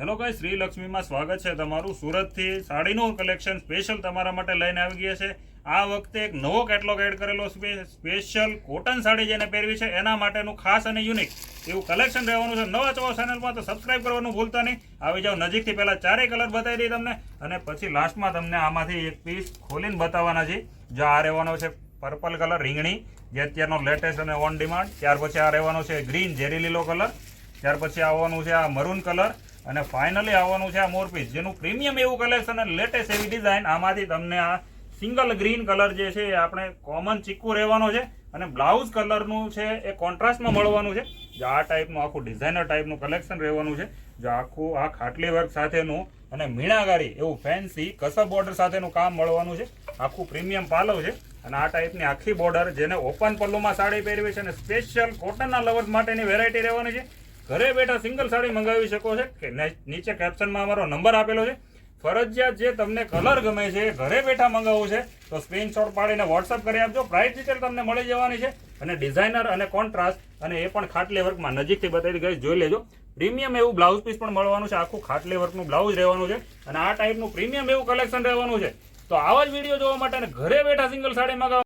Hello guys, Shri લક્ષ્મીમાં સ્વાગત છે તમારું. સુરતથી સાડીનું કલેક્શન સ્પેશિયલ તમારા માટે લઈને આવી ગયા છે. આ વખતે એક નવો કેટલોગ એડ કરેલો છે. સ્પેશિયલ કોટન સાડી જેને પહેરવી છે એના માટેનું ખાસ અને યુનિક એવું કલેક્શન રહેવાનું છે. નવા ચો ચેનલમાં તો સબસ્ક્રાઇબ કરવાનું ભૂલતા નહીં. આવી જાઓ નજીકથી. પહેલાં ચારેય કલર બતાવી દઈએ તમને અને પછી લાસ્ટમાં તમને આમાંથી એક પીસ ખોલીને બતાવવાના છે. જો આ રહેવાનો છે પર્પલ કલર રીંગણી, જે અત્યારનો લેટેસ્ટ અને ઓન ડિમાન્ડ. ત્યાર પછી આ રહેવાનો છે ગ્રીન ઝેરી લીલો કલર. ત્યાર પછી આવવાનું છે આ મરૂન કલર અને ફાઇનલી આવવાનું છે આ મોરપીસ, જેનું પ્રીમિયમ એવું કલેક્શન અને લેટેસ્ટ એવી ડિઝાઇન. આમાંથી તમને આ સિંગલ ગ્રીન કલર જે છે એ આપણે કોમન ચીકુ રહેવાનો છે અને બ્લાઉઝ કલરનું છે એ કોન્ટ્રાસ્ટમાં મળવાનું છે. જો આ ટાઈપનું આખું ડિઝાઇનર ટાઈપનું કલેક્શન રહેવાનું છે. જો આખું આ ખાટલી વર્ક સાથેનું અને મીણાગારી એવું ફેન્સી કસર બોર્ડર સાથેનું કામ મળવાનું છે. આખું પ્રીમિયમ પાલવ છે અને આ ટાઈપની આખી બોર્ડર જેને ઓપન પલ્લુમાં સાડી પહેરવી છે અને સ્પેશિયલ કોટનના લવર્સ માટેની વેરાયટી રહેવાની છે. ઘરે બેઠા સિંગલ સાડી મંગાવી શકો છો કે નીચે કેપ્શનમાં અમારો નંબર આપેલો છે. ફરજિયાત જે તમને કલર ગમે છે ઘરે બેઠા મંગાવવું છે તો સ્ક્રીનશોટ પાડીને વોટ્સઅપ કરી આપજો. પ્રાઇસ ડિટેલ તમને મળી જવાની છે અને ડિઝાઇનર અને કોન્ટ્રાસ્ટ અને એ પણ ખાટલી વર્કમાં નજીકથી બતાવી ગઈ, જોઈ લેજો. પ્રીમિયમ એવું બ્લાઉઝ પીસ પણ મળવાનું છે. આખું ખાટલી વર્કનું બ્લાઉઝ રહેવાનું છે અને આ ટાઈપનું પ્રીમિયમ એવું કલેક્શન રહેવાનું છે. તો આવા જ વિડીયો જોવા માટે ઘરે બેઠા સિંગલ સાડી મંગાવવા